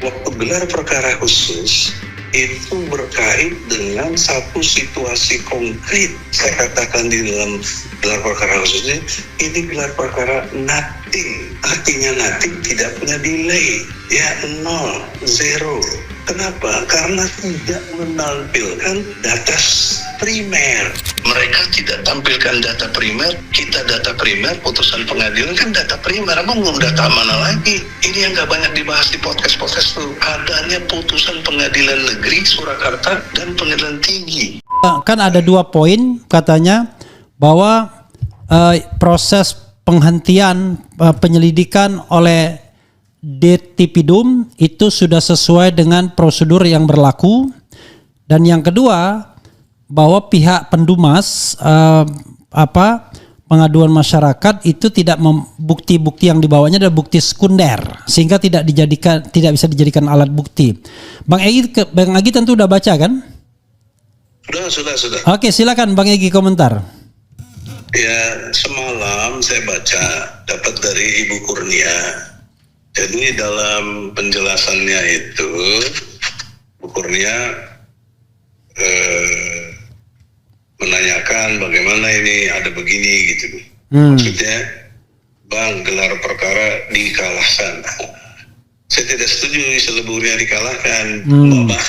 waktu gelar perkara khusus itu berkait dengan satu situasi konkret. Saya katakan di dalam gelar perkara khusus ini gelar perkara nothing. Artinya nothing tidak punya delay. Ya, nol, zero. Kenapa? Karena tidak menampilkan data primer. Mereka tidak tampilkan data primer, kita data primer, putusan pengadilan kan data primer, emang belum data mana lagi? Ini yang gak banyak dibahas di podcast-podcast tuh. Adanya putusan pengadilan negeri Surakarta dan pengadilan tinggi. Kan ada 2 poin katanya bahwa proses penghentian penyelidikan oleh Detipidum itu sudah sesuai dengan prosedur yang berlaku, dan yang kedua bahwa pihak pendumas pengaduan masyarakat itu tidak bukti-bukti yang dibawanya adalah bukti sekunder sehingga tidak bisa dijadikan alat bukti. Bang Egy tentu udah baca kan? Sudah. Oke, silakan Bang Egy komentar. Ya, semalam saya baca dapat dari Ibu Kurnia. Jadi dalam penjelasannya itu Bu Kurnia menanyakan bagaimana ini ada begini gitu. Maksudnya Bang, gelar perkara dikalahkan. Saya tidak setuju seleburnya dikalahkan. Bapak,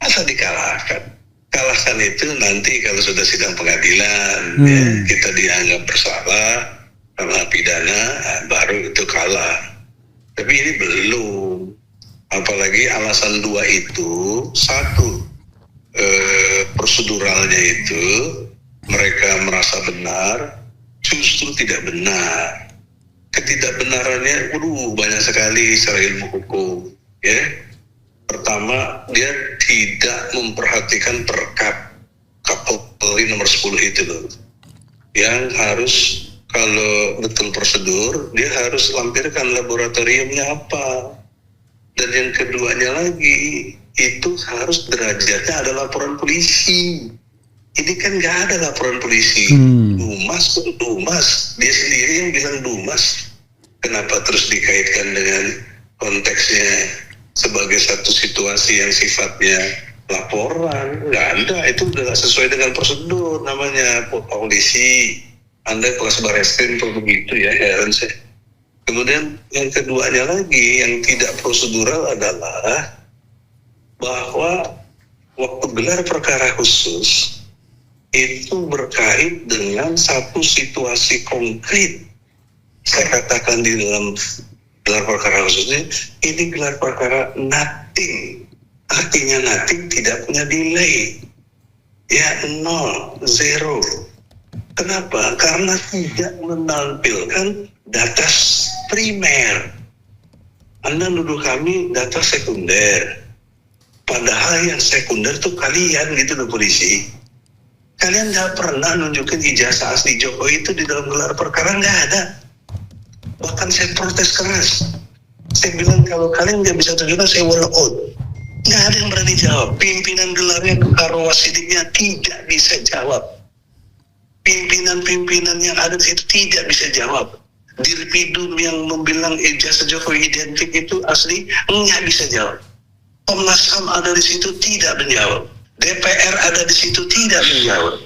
masa dikalahkan? Kalahkan itu nanti kalau sudah sidang pengadilan ya, kita dianggap bersalah karena pidana, baru itu kalah. Tapi ini belum. Apalagi alasan 2 itu, 1 proseduralnya itu mereka merasa benar, justru tidak benar. Ketidakbenarannya banyak sekali secara ilmu hukum ya. Pertama, dia tidak memperhatikan perkap Kapolri nomor 10 itu loh, yang harus kalau betul prosedur dia harus lampirkan laboratoriumnya apa. Dan yang keduanya lagi itu harus derajatnya ada laporan polisi. Ini kan nggak ada laporan polisi. Dumas dia sendiri yang bilang Dumas. Kenapa terus dikaitkan dengan konteksnya sebagai satu situasi yang sifatnya laporan? Nggak ada, itu udah sesuai dengan prosedur namanya polisi. Anda kelas bareskrim begitu ya, heran saya. Kemudian yang keduanya lagi yang tidak prosedural adalah bahwa waktu gelar perkara khusus itu berkait dengan satu situasi konkret. Saya katakan di dalam gelar perkara khususnya ini gelar perkara nothing. Artinya nothing tidak punya delay. Ya, nol, zero. Kenapa? Karena tidak menampilkan data primer. Anda nuduh kami data sekunder. Padahal yang sekunder tuh kalian gitu loh polisi. Kalian nggak pernah nunjukin ijazah asli Jokowi itu di dalam gelar perkara, nggak ada. Bahkan saya protes keras. Saya bilang kalau kalian nggak bisa tunjukkan, saya walk out. Nggak ada yang berani jawab. Pimpinan gelarnya Karo Wasidiknya tidak bisa jawab. Pimpinan-pimpinan yang ada di situ tidak bisa jawab. Dirpidum yang membilang ijazah Jokowi identik itu asli, nggak bisa jawab. Komnas HAM ada di situ tidak menjawab. DPR ada di situ tidak menjawab.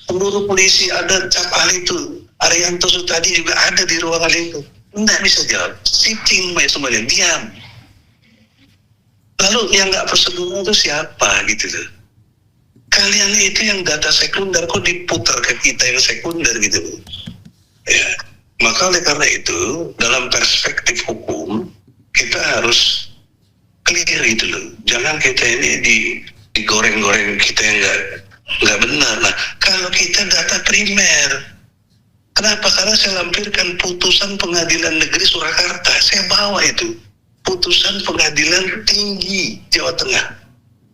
Seluruh polisi ada cap ahli itu. Arianto tadi juga ada di ruangan itu. Nggak bisa jawab. Sitting semuanya diam. Lalu yang nggak prosedural itu siapa gitu loh. Kalian itu yang data sekunder kok diputar ke kita yang sekunder gitu loh. Ya. Maka oleh karena itu dalam perspektif hukum kita harus clear gitu loh. Jangan kita ini digoreng-goreng kita yang nggak benar. Nah, kalau kita data primer, kenapa? Karena saya lampirkan putusan pengadilan negeri Surakarta, saya bawa itu putusan pengadilan tinggi Jawa Tengah.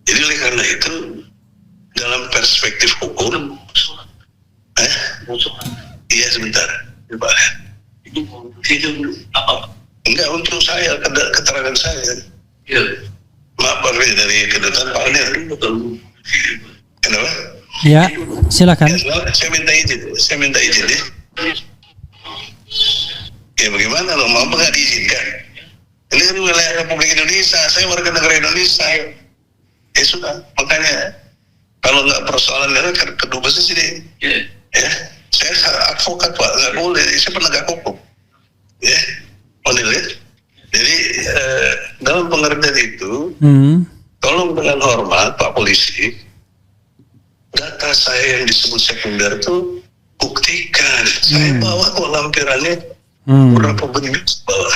Jadi oleh karena itu dalam perspektif hukum, iya sebentar, coba. Itu apa? Enggak untuk saya, keterangan saya. Iya. Maaf Pak dari kedutaan Pak Anir. Kenapa? Ya, silakan. Ya, saya minta izin ya. Ya bagaimana loh, mau nggak diizinkan? Ini kan wilayah Republik Indonesia, saya warga negara Indonesia. Ya sudah, makanya kalau nggak persoalan kan kedubes ini, ya saya advokat Pak, nggak boleh, saya penegak hukum, ya, boleh. Jadi dalam pengertian itu, tolong dengan hormat Pak Polisi, data saya yang disebut sekunder itu buktikan, saya bawa kok lampirannya, berapa bentuk bawa,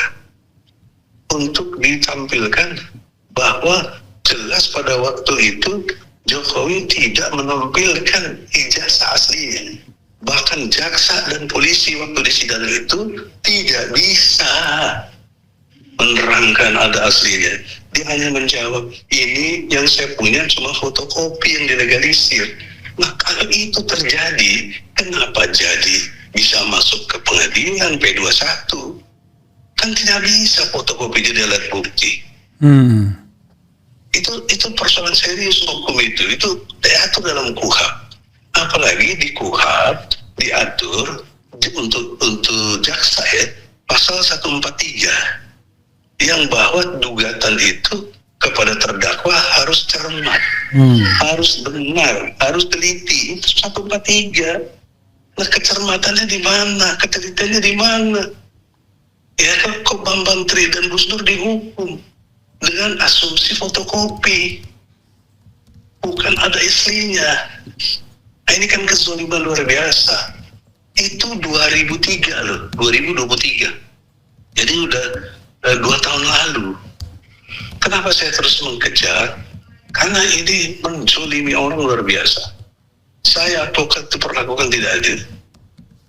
untuk ditampilkan bahwa jelas pada waktu itu Jokowi tidak menampilkan ijazah aslinya. Bahkan jaksa dan polisi waktu di sidang itu tidak bisa menerangkan ada aslinya. Dia hanya menjawab, ini yang saya punya cuma fotokopi yang dilegalisir. Nah kalau itu terjadi, kenapa jadi bisa masuk ke pengadilan P21? Kan tidak bisa fotokopi jadi alat bukti. Itu persoalan serius hukum itu diatur dalam KUHP. Apalagi di KUHP diatur untuk jaksa ya, pasal 143 yang bahwa gugatan itu kepada terdakwa harus cermat, harus benar, harus teliti. Itu 143. Nah kecermatannya di mana? Ketelitiannya di mana? Ya kok Bambang Tri dan Gus Dur dihukum dengan asumsi fotokopi, bukan ada aslinya. Nah, ini kan kezaliman luar biasa. Itu 2003 loh, 2023. Jadi udah 2 tahun lalu. Kenapa saya terus mengejar? Karena ini menzalimi orang luar biasa. Saya advokat diperlakukan tidak adil.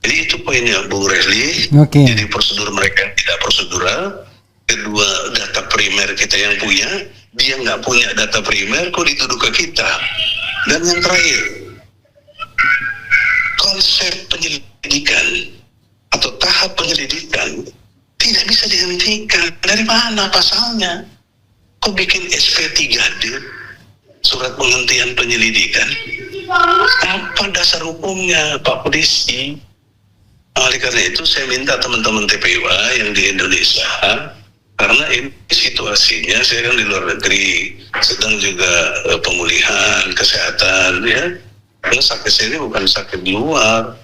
Jadi itu poinnya Bung Refli. Jadi prosedur mereka tidak prosedural. Kedua, data primer kita yang punya, dia nggak punya data primer, kok dituduh ke kita. Dan yang terakhir, konsep penyelidikan atau tahap penyelidikan tidak bisa dihentikan. Dari mana pasalnya? Kok bikin SP3D, surat penghentian penyelidikan? Apa dasar hukumnya Pak Polisi? Oleh karena itu saya minta teman-teman TPWA yang di Indonesia, karena ini situasinya saya kan di luar negeri, sedang juga pemulihan kesehatan ya. Karena sakit saya ini bukan sakit di luar,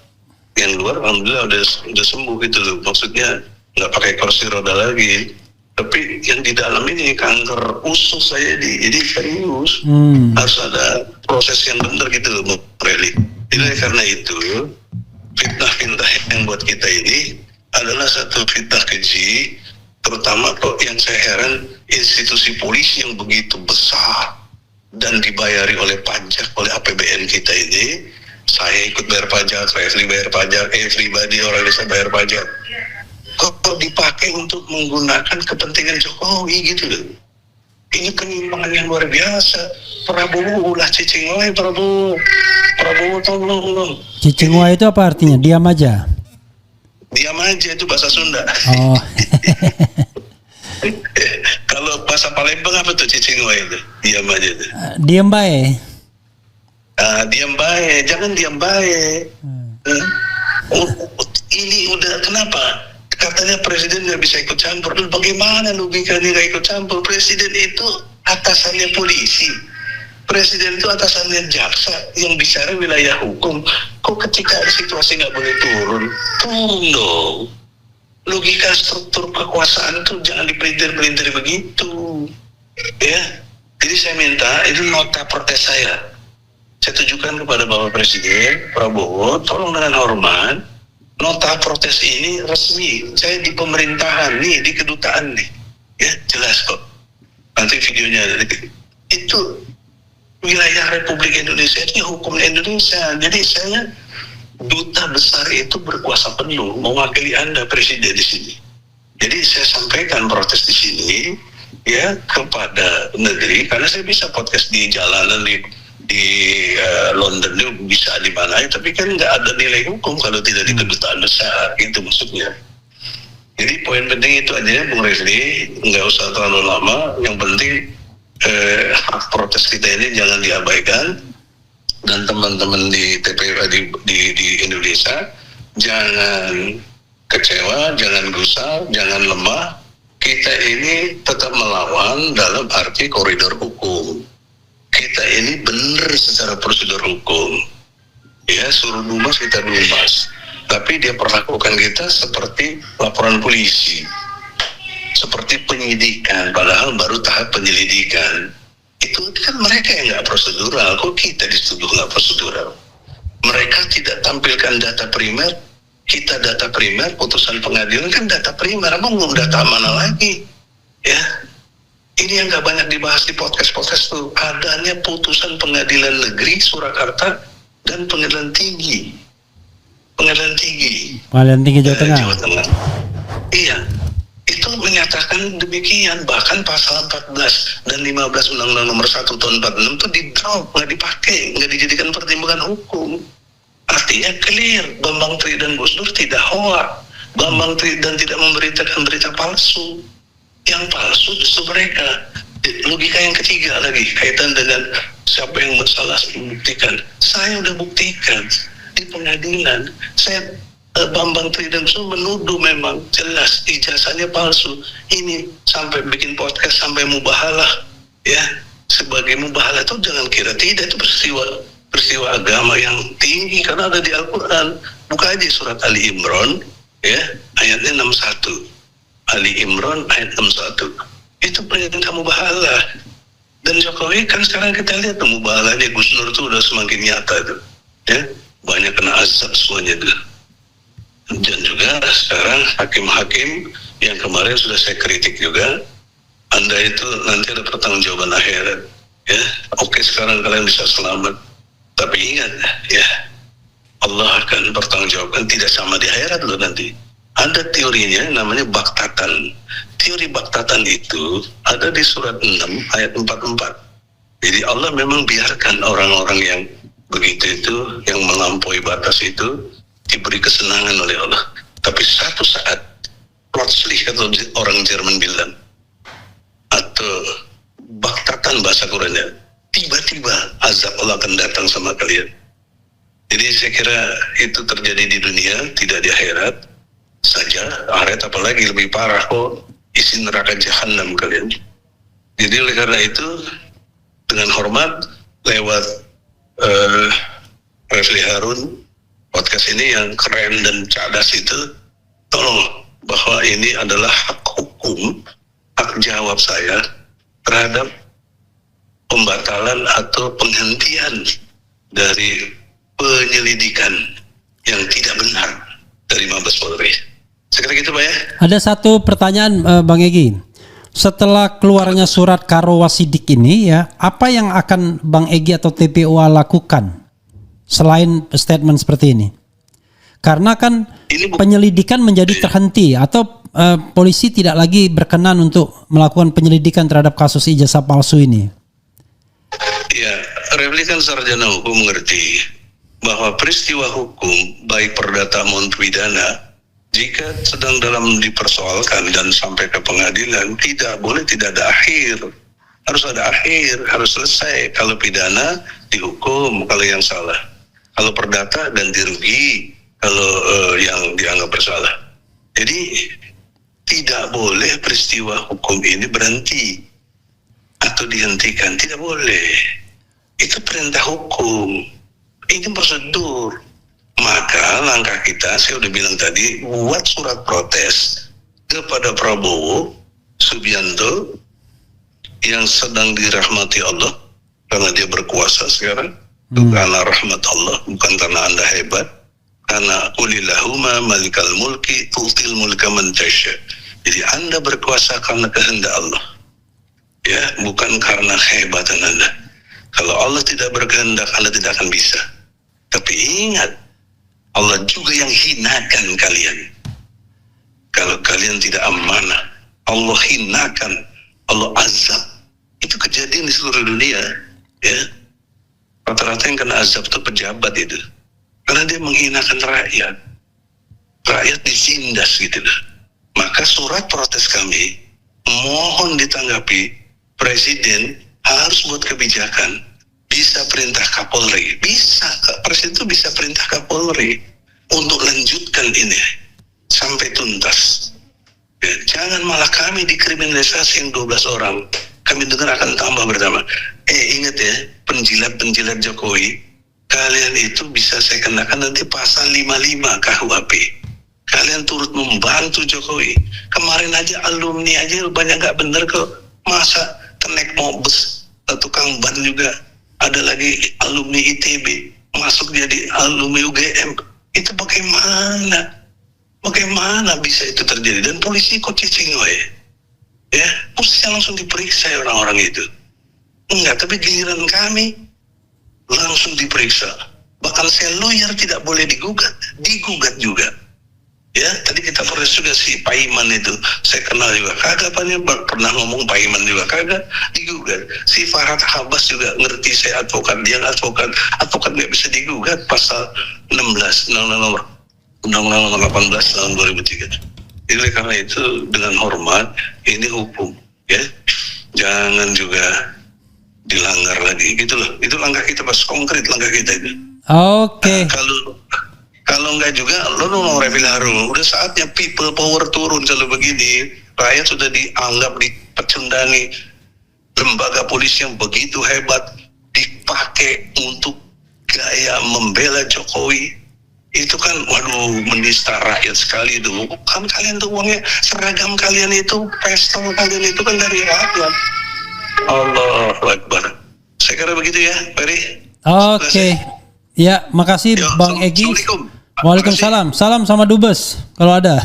yang luar alhamdulillah udah sembuh gitu loh. Maksudnya nggak pakai kursi roda lagi, tapi yang di dalam ini kanker usus saya jadi serius. Harus ada proses yang benar gitu loh, Reli. Jadi karena itu fitnah-fitnah yang buat kita ini adalah satu fitnah keji. Terutama kok yang saya heran, institusi polisi yang begitu besar dan dibayari oleh pajak, oleh APBN kita ini. Saya ikut bayar pajak, Refli bayar pajak, everybody orang desa bayar pajak. Kok dipakai untuk menggunakan kepentingan Jokowi gitu loh. Ini penyimpangan yang luar biasa. Prabowo ulah cicing wae, Prabowo tolong. Cicing wae itu apa artinya? Diam aja. Diam aja itu bahasa Sunda. Oh. Kalau bahasa Palembang apa tuh cicing wae itu? Diam aja tuh. Diam bae. Diam bae, jangan diam bae. Ini udah kenapa? Katanya presiden nggak bisa ikut campur. Bagaimana logikanya nggak ikut campur? Presiden itu atasannya polisi. Presiden itu atasannya jaksa yang bicara wilayah hukum. Kok ketika situasi nggak boleh turun dong. Logika struktur kekuasaan itu jangan dipelintir-pelintir begitu. Ya, jadi saya minta itu nota protes saya tujukan kepada Bapak Presiden Prabowo, tolong dengan hormat, nota protes ini resmi. Saya di pemerintahan nih, di kedutaan nih, ya jelas kok. Nanti videonya itu wilayah Republik Indonesia ini hukumnya Indonesia. Jadi saya duta besar itu berkuasa penuh mewakili Anda Presiden di sini. Jadi saya sampaikan protes di sini ya kepada negeri, karena saya bisa podcast di jalanan di London itu bisa di mana, tapi kan nggak ada nilai hukum kalau tidak di kedutaan besar, itu maksudnya. Jadi poin penting itu aja Bung Refli, nggak usah terlalu lama. Yang penting hak protes kita ini jangan diabaikan, dan teman-teman di TPWA di Indonesia jangan kecewa, jangan gusar, jangan lemah. kita ini tetap melawan dalam arti koridor hukum. Kita ini benar secara prosedur hukum. Ya, suruh dumas kita dumas. Tapi dia perlakukan kita seperti laporan polisi. Seperti penyidikan, padahal baru tahap penyelidikan. Itu kan mereka yang nggak prosedural, kok kita dituduh nggak prosedural? Mereka tidak tampilkan data primer, kita data primer, putusan pengadilan kan data primer, emang mau data mana lagi? Ya, ini yang nggak banyak dibahas di podcast tuh, adanya putusan pengadilan negeri Surakarta dan pengadilan tinggi Jawa Tengah. Iya. Itu menyatakan demikian, bahkan pasal 14 dan 15 Undang-Undang Nomor 1 Tahun 46 itu di-drop, nggak dipakai, nggak dijadikan pertimbangan hukum. Artinya clear, Bambang Tri dan Gus Dur tidak hoak, Bambang Tri dan tidak memberitakan berita palsu. Yang palsu justru mereka. Logika yang ketiga lagi, kaitan dengan siapa yang bersalah membuktikan. Saya udah buktikan di pengadilan, saya Bambang Tri dan Gus Dur menuduh memang jelas ijazahnya palsu. Ini sampai bikin podcast sampai mubahalah, ya. Sebagai mubahalah itu jangan kira tidak, itu peristiwa agama yang tinggi karena ada di Al-Quran. Buka aja surat Ali Imran, ya, ayatnya 61. Ali Imran ayat 61. Itu perintah mubahalah. Dan Jokowi kan sekarang kita lihat mubahalahnya Gus Dur itu udah semakin nyata itu, ya. Banyak kena azab semuanya itu. Dan juga sekarang hakim-hakim yang kemarin sudah saya kritik juga, Anda itu nanti ada pertanggungjawaban akhirat, ya. Oke, sekarang kalian bisa selamat, tapi ingat, ya, Allah akan pertanggungjawabkan tidak sama di akhirat loh nanti. Ada teorinya namanya baktatan. Teori baktatan itu ada di surat 6 ayat 44. Jadi Allah memang biarkan orang-orang yang begitu itu, yang melampaui batas itu, diberi kesenangan oleh Allah. Tapi satu saat, plötzlich atau orang Jerman bilang, atau baktatan bahasa Qurannya, tiba-tiba azab Allah akan datang sama kalian. Jadi saya kira itu terjadi di dunia, tidak di akhirat saja. Akhirat apalagi lebih parah, kok isi neraka jahanam kalian. Jadi oleh karena itu, dengan hormat lewat Refli Harun, podcast ini yang keren dan cerdas itu, tolong bahwa ini adalah hak hukum, hak jawab saya terhadap pembatalan atau penghentian dari penyelidikan yang tidak benar dari Mabes Polri. Sekira gitu Pak ya. Ada satu pertanyaan Bang Egy. Setelah keluarnya surat Karo Wasidik ini, ya, apa yang akan Bang Egy atau TPUA lakukan selain statement seperti ini? Karena kan penyelidikan menjadi terhenti atau polisi tidak lagi berkenan untuk melakukan penyelidikan terhadap kasus ijazah palsu ini. Ya, Refli kan sarjana hukum mengerti bahwa peristiwa hukum baik perdata maupun pidana jika sedang dalam dipersoalkan dan sampai ke pengadilan tidak boleh tidak ada akhir. Harus ada akhir, harus selesai. Kalau pidana dihukum kalau yang salah. Kalau perdata ganti rugi kalau yang dianggap bersalah. Jadi tidak boleh peristiwa hukum ini berhenti atau dihentikan, tidak boleh. Itu perintah hukum. Ini prosedur. Maka langkah kita, saya udah bilang tadi, buat surat protes kepada Prabowo Subianto yang sedang dirahmati Allah karena dia berkuasa sekarang. Karena rahmat Allah, bukan karena Anda hebat. Karena ulillahumma malikal mulki tu'til mulka man tasya. Jadi Anda berkuasa karena kehendak Allah, ya, bukan karena kehebatan Anda. Kalau Allah tidak berkehendak, Anda tidak akan bisa. Tapi ingat, Allah juga yang hinakan kalian. Kalau kalian tidak amanah, Allah hinakan, Allah azab. Itu kejadian di seluruh dunia, ya. Rata-rata yang kena azab itu pejabat itu, karena dia menghinakan rakyat. Rakyat disindas gitu loh. Maka surat protes kami mohon ditanggapi. Presiden harus buat kebijakan. Bisa perintah Kapolri, bisa, Presiden itu bisa perintah Kapolri untuk lanjutkan ini sampai tuntas, Ya, jangan malah kami dikriminalisasi yang 12 orang. Kami dengar akan tambah bertambah. Ingat ya, penjilat-penjilat Jokowi, kalian itu bisa saya kenakan nanti pasal 55 KUHP. Kalian turut membantu Jokowi. Kemarin aja alumni aja banyak nggak bener kok. Masa kenek mobes, tukang ban juga. Ada lagi alumni ITB, masuk jadi alumni UGM. Itu bagaimana? Bagaimana bisa itu terjadi? Dan polisi kok cicing ya, mestinya langsung diperiksa ya orang-orang itu. Enggak, tapi giliran kami langsung diperiksa. Bahkan lawyer tidak boleh digugat juga. Ya, tadi kita proses juga si Paiman itu, saya kenal juga. Kagak pernah ngomong Paiman juga, kagak digugat. Si Farhad Habas juga ngerti saya advokat, dia advokat nggak bisa digugat pasal 16 Undang-Undang nomor 18 tahun 2003. Jadi karena itu dengan hormat, ini hukum, ya, jangan juga dilanggar lagi, gitu loh. Itu langkah kita pas konkret langkah kita itu. Oke. Nah, kalau enggak juga lo mau Revilaru, udah saatnya people power turun. Kalau begini rakyat sudah dianggap dipecundangi, lembaga polisi yang begitu hebat dipakai untuk gaya membela Jokowi, itu kan waduh menista rakyat sekali itu. Kan kalian tuh uangnya, seragam kalian itu, pistol kalian itu kan dari rakyat. Allahu Akbar. Saya kira begitu ya, Ferry. Oke. Ya, makasih Bang Egy. Waalaikumsalam. Salam sama Dubes kalau ada.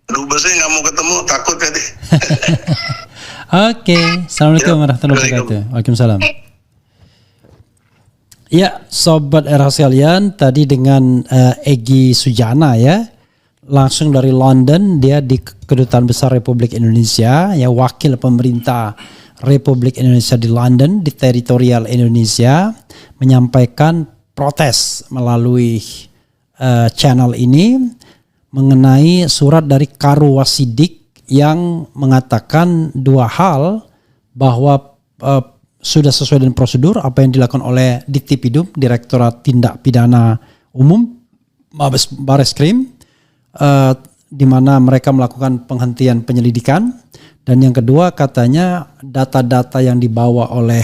Dubesnya nggak mau ketemu, takut tadi. Oke. Assalamualaikum warahmatullahi wabarakatuh. Waalaikumsalam. Ya, sobat era sekalian, tadi dengan Egy Sujana ya, langsung dari London, dia di Kedutaan Besar Republik Indonesia, ya, wakil pemerintah Republik Indonesia di London, di teritorial Indonesia, menyampaikan protes melalui channel ini mengenai surat dari Karo Wasidik yang mengatakan dua hal, bahwa sudah sesuai dengan prosedur apa yang dilakukan oleh Diktipidum, Direktorat Tindak Pidana Umum Bareskrim, di mana mereka melakukan penghentian penyelidikan. Dan yang kedua, katanya data-data yang dibawa oleh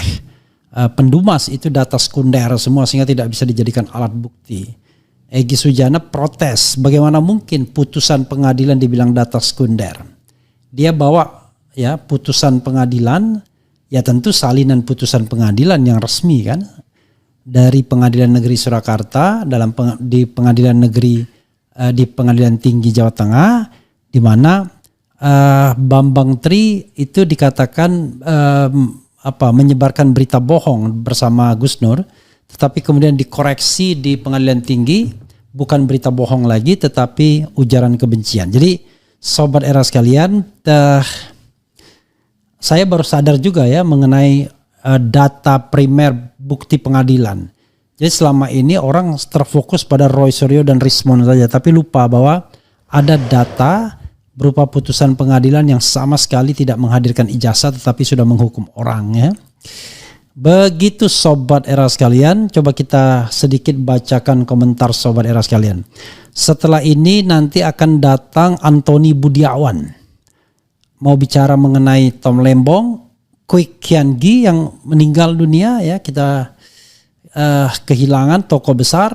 Pendumas itu data sekunder semua sehingga tidak bisa dijadikan alat bukti. Egy Sujana protes, bagaimana mungkin putusan pengadilan dibilang data sekunder. Dia bawa ya putusan pengadilan, ya tentu salinan putusan pengadilan yang resmi kan, dari Pengadilan Negeri Surakarta di Pengadilan Negeri di Pengadilan Tinggi Jawa Tengah, di mana Bambang Tri itu dikatakan menyebarkan berita bohong bersama Gus Nur, tetapi kemudian dikoreksi di Pengadilan Tinggi, bukan berita bohong lagi tetapi ujaran kebencian. Jadi sobat era sekalian, saya baru sadar juga ya mengenai data primer bukti pengadilan. Jadi selama ini orang terfokus pada Roy Suryo dan Rismond saja, tapi lupa bahwa ada data berupa putusan pengadilan yang sama sekali tidak menghadirkan ijazah tetapi sudah menghukum orang ya. Begitu sobat era sekalian, coba kita sedikit bacakan komentar sobat era sekalian. Setelah ini nanti akan datang Antoni Budiawan, mau bicara mengenai Tom Lembong, Kwik Kian Gi yang meninggal dunia ya, kita kehilangan tokoh besar.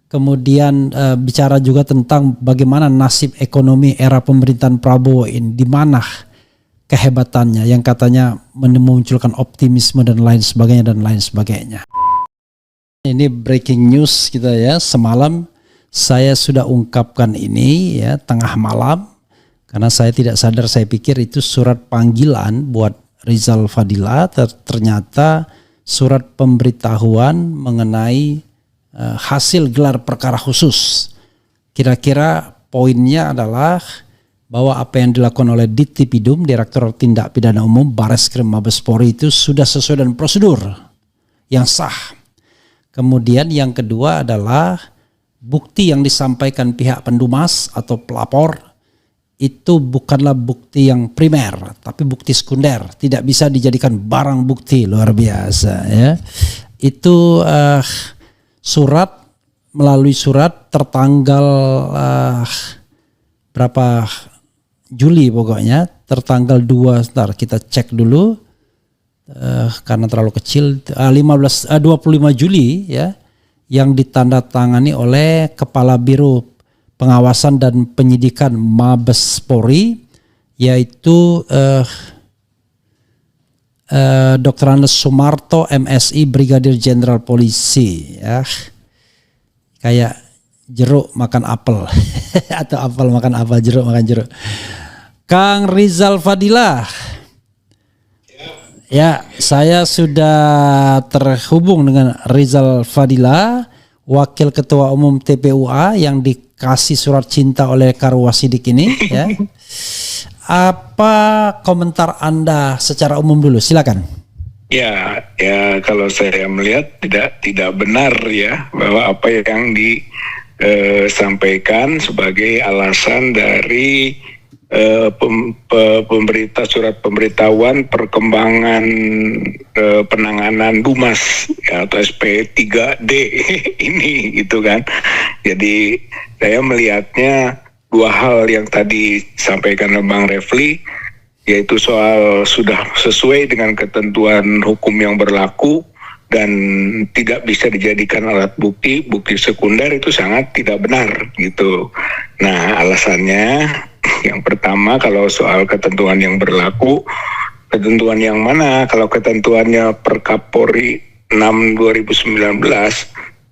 Kemudian bicara juga tentang bagaimana nasib ekonomi era pemerintahan Prabowo ini, di mana kehebatannya yang katanya memunculkan optimisme dan lain sebagainya. Ini breaking news kita ya, semalam saya sudah ungkapkan ini ya tengah malam, karena saya tidak sadar, saya pikir itu surat panggilan buat Rizal Fadila, ternyata surat pemberitahuan mengenai hasil gelar perkara khusus. Kira-kira poinnya adalah bahwa apa yang dilakukan oleh Diktipidum, Direktur Tindak Pidana Umum Bareskrim Mabes Polri itu sudah sesuai dengan prosedur yang sah. Kemudian yang kedua adalah bukti yang disampaikan pihak pendumas atau pelapor itu bukanlah bukti yang primer, tapi bukti sekunder, tidak bisa dijadikan barang bukti. Luar biasa ya. Itu melalui surat tertanggal berapa Juli pokoknya, tertanggal 2, sebentar kita cek dulu karena terlalu kecil, 25 Juli ya, yang ditandatangani oleh Kepala Biro Pengawasan dan Penyidikan Mabes Polri, yaitu Dr. Andes Sumarto MSI Brigadir Jenderal Polisi ya. Kayak jeruk makan apel atau apel makan apel, jeruk makan jeruk. Kang Rizal Fadilah. Ya, saya sudah terhubung dengan Rizal Fadilah, Wakil Ketua Umum TPUA yang dikasih surat cinta oleh Karo Wasidik ini ya. Apa komentar Anda secara umum dulu? Silakan. Ya, kalau saya melihat tidak benar ya bahwa apa yang disampaikan sebagai alasan dari surat pemberitahuan perkembangan penanganan Dumas ya, atau SP3D ini gitu kan. Jadi saya melihatnya dua hal yang tadi disampaikan oleh Bang Refli, yaitu soal sudah sesuai dengan ketentuan hukum yang berlaku dan tidak bisa dijadikan alat bukti sekunder, itu sangat tidak benar gitu. Nah, alasannya yang pertama, kalau soal ketentuan yang berlaku, ketentuan yang mana? Kalau ketentuannya Perkapolri 6/2019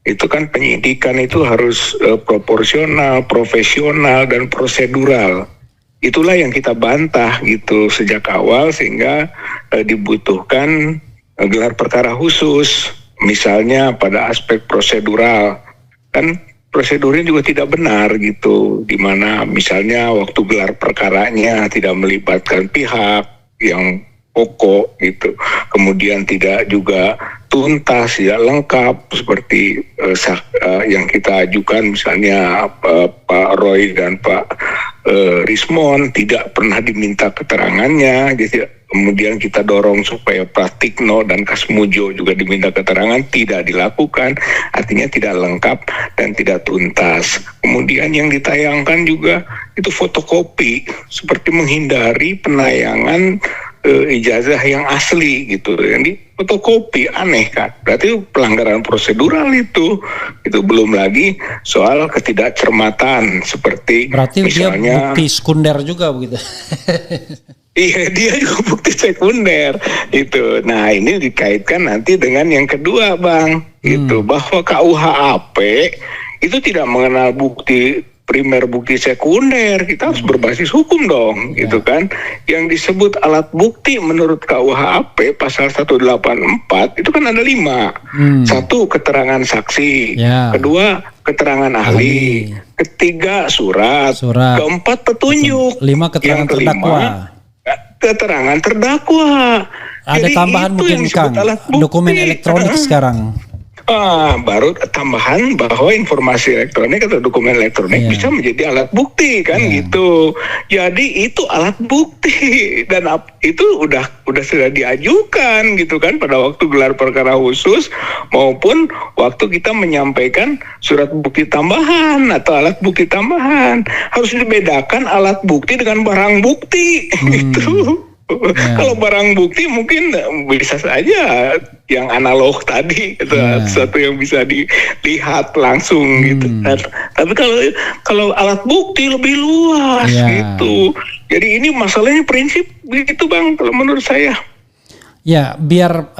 itu kan penyidikan itu harus proporsional, profesional, dan prosedural. Itulah yang kita bantah gitu sejak awal, sehingga dibutuhkan gelar perkara khusus. Misalnya pada aspek prosedural, kan prosedurnya juga tidak benar gitu, di mana misalnya waktu gelar perkaranya tidak melibatkan pihak yang pokok gitu, kemudian tidak juga tuntas, tidak lengkap seperti yang kita ajukan, misalnya Pak Roy dan Pak Rismon tidak pernah diminta keterangannya, jadi kemudian kita dorong supaya Pratikno dan Kasmujo juga diminta keterangan, tidak dilakukan, artinya tidak lengkap dan tidak tuntas. Kemudian yang ditayangkan juga itu fotokopi, seperti menghindari penayangan ijazah yang asli gitu, yang di fotokopi, aneh kan? Berarti pelanggaran prosedural itu belum lagi soal ketidakcermatan seperti berarti misalnya dia bukti sekunder juga begitu. Iya, dia juga bukti sekunder itu. Nah, ini dikaitkan nanti dengan yang kedua, Bang, gitu, bahwa KUHP itu tidak mengenal bukti primer, bukti sekunder. Kita harus berbasis hukum dong, gitu kan. Yang disebut alat bukti menurut KUHP pasal 184 itu kan ada 5. Satu, keterangan saksi. Kedua, keterangan ahli. Ketiga, surat. Keempat, petunjuk. 5, keterangan terdakwa. Keterangan terdakwa. Ada jadi tambahan mungkin Kang, dokumen elektronik sekarang. Baru tambahan bahwa informasi elektronik atau dokumen elektronik bisa menjadi alat bukti kan gitu. Jadi itu alat bukti dan itu udah sudah diajukan gitu kan pada waktu gelar perkara khusus maupun waktu kita menyampaikan surat bukti tambahan atau alat bukti tambahan. Harus dibedakan alat bukti dengan barang bukti gitu. Kalau barang bukti mungkin bisa saja yang analog tadi, itu sesuatu yang bisa dilihat langsung gitu. Tapi kalau alat bukti lebih luas gitu. Jadi ini masalahnya prinsip gitu, Bang, kalau menurut saya. Ya, biar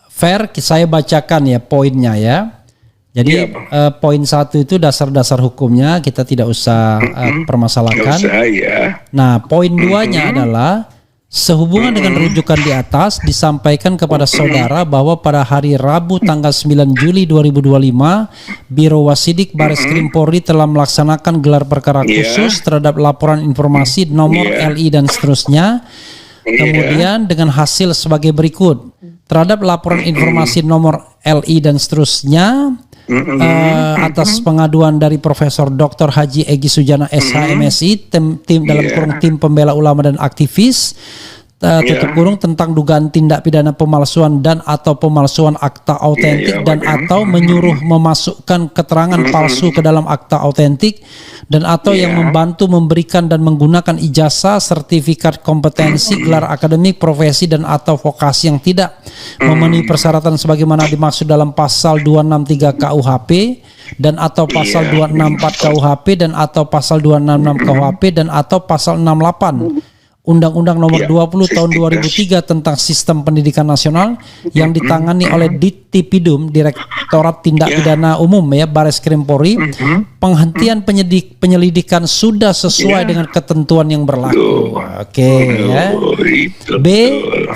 fair, saya bacakan ya poinnya ya. Jadi poin 1 itu dasar-dasar hukumnya kita tidak usah permasalahkan. Nah, poin 2-nya adalah sehubungan dengan rujukan di atas disampaikan kepada saudara bahwa pada hari Rabu tanggal 9 Juli 2025 Biro Wasidik Bareskrim Polri telah melaksanakan gelar perkara khusus terhadap laporan informasi nomor LI dan seterusnya. Kemudian dengan hasil sebagai berikut. Terhadap laporan informasi nomor LI dan seterusnya atas pengaduan dari Profesor Dr. Haji Egy Sujana SH MSI tim dalam kurung tim pembela ulama dan aktivis, tutup kurung tentang dugaan tindak pidana pemalsuan dan atau pemalsuan akta autentik dan atau menyuruh memasukkan keterangan palsu ke dalam akta autentik dan atau yang membantu memberikan dan menggunakan ijazah, sertifikat kompetensi, gelar akademik, profesi dan atau vokasi yang tidak memenuhi persyaratan sebagaimana dimaksud dalam pasal 263 KUHP dan atau pasal 264 KUHP dan atau pasal 266 KUHP dan atau pasal 68 Undang-Undang Nomor 20 Tahun 2003 tentang Sistem Pendidikan Nasional yang ditangani oleh Dittipidum, Direktorat Tindak Pidana Umum ya, Baris Krim Polri. Penghentian penyelidikan sudah sesuai dengan ketentuan yang berlaku. Oke ya. B.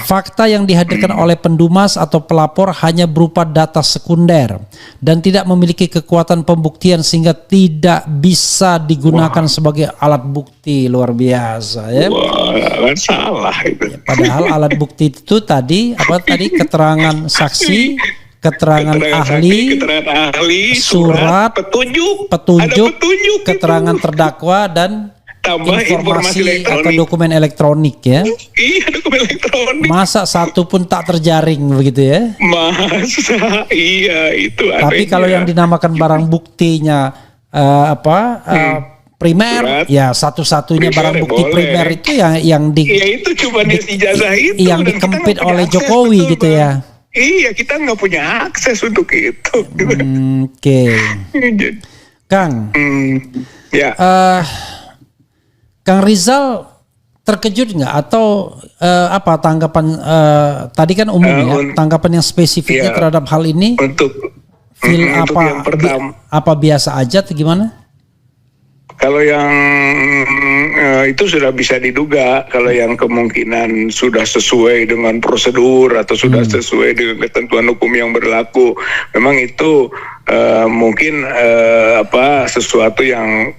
Fakta yang dihadirkan oleh pendumas atau pelapor hanya berupa data sekunder dan tidak memiliki kekuatan pembuktian sehingga tidak bisa digunakan sebagai alat bukti. Luar biasa ya. Salah itu. Padahal alat bukti itu tadi keterangan saksi, keterangan ahli, surat, petunjuk, keterangan terdakwa dan tambah informasi atau dokumen elektronik ya. Iya, dokumen elektronik. Masa satu pun tak terjaring begitu ya? Masa iya itu. Tapi kalau yang dinamakan barang buktinya primer, surat, ya satu-satunya barang bukti primer itu yang itu cuma ijazah itu yang dikempit oleh Jokowi gitu ya. Iya, kita nggak punya akses untuk itu. Oke. Kang. Ya. Kang Rizal terkejut nggak atau apa tanggapan tadi kan umum ya, tanggapan yang spesifiknya terhadap hal ini? Untuk apa biasa aja atau gimana? Kalau yang itu sudah bisa diduga, kalau yang kemungkinan sudah sesuai dengan prosedur atau sudah sesuai dengan ketentuan hukum yang berlaku, memang itu mungkin sesuatu yang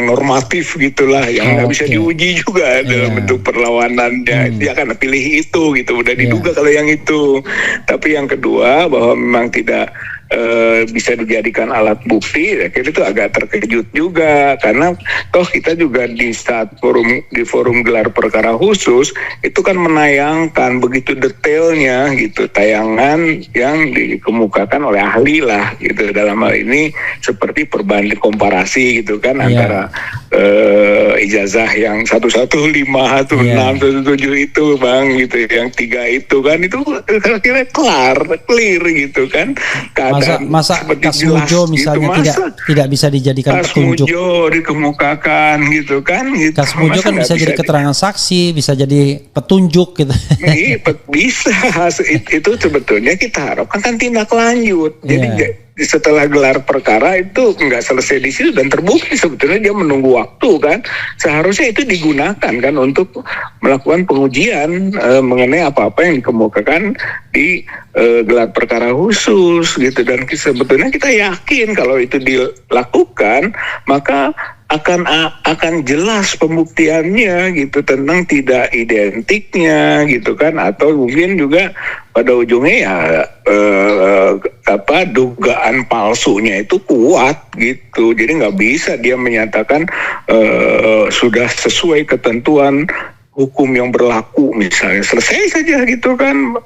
normatif gitulah, yang nggak bisa diuji juga dalam bentuk perlawanan. Dia akan pilih itu gitu, udah diduga kalau yang itu. Tapi yang kedua bahwa memang tidak bisa dijadikan alat bukti, akhirnya itu agak terkejut juga, karena toh kita juga di saat forum gelar perkara khusus itu kan menayangkan begitu detailnya gitu tayangan yang dikemukakan oleh ahli lah gitu, dalam hal ini seperti perbanding komparasi gitu kan antara ijazah yang 115, 16, 17 itu bang gitu, yang 3 itu kan itu kira-kira clear gitu kan. Masa Kasmujo misalnya gitu, tidak bisa dijadikan petunjuk. Kasmujo dikemukakan gitu kan. Gitu. Kasmujo kan bisa jadi keterangan saksi, bisa jadi petunjuk gitu. Bisa. Itu sebetulnya kita harapkan kan tindak lanjut. Jadi setelah gelar perkara itu nggak selesai di situ dan terbukti sebetulnya dia menunggu waktu kan, seharusnya itu digunakan kan untuk melakukan pengujian mengenai apa-apa yang dikemukakan di gelar perkara khusus gitu. Dan sebetulnya kita yakin kalau itu dilakukan maka akan jelas pembuktiannya gitu tentang tidak identiknya gitu kan, atau mungkin juga pada ujungnya dugaan palsunya itu kuat gitu. Jadi nggak bisa dia menyatakan sudah sesuai ketentuan hukum yang berlaku misalnya, selesai saja gitu kan,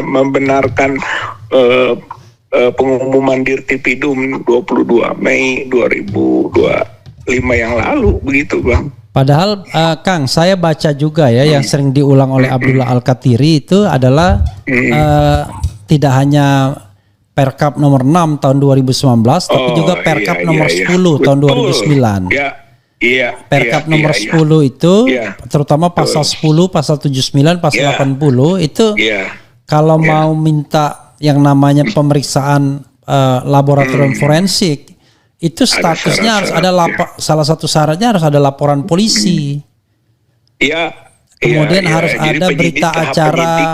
membenarkan pengumuman Dirtipidum 22 Mei 2025 yang lalu begitu bang. Padahal Kang, saya baca juga ya yang sering diulang oleh Abdullah Al-Katiri itu adalah tidak hanya Perkap nomor 6 tahun 2019 tapi juga Perkap nomor 10 tahun 2009. Perkap nomor 10 itu terutama pasal 10, pasal 79, pasal 80 itu kalau mau minta yang namanya pemeriksaan laboratorium forensik itu statusnya harus ada salah satu syaratnya harus ada laporan polisi. Kemudian harus ada berita acara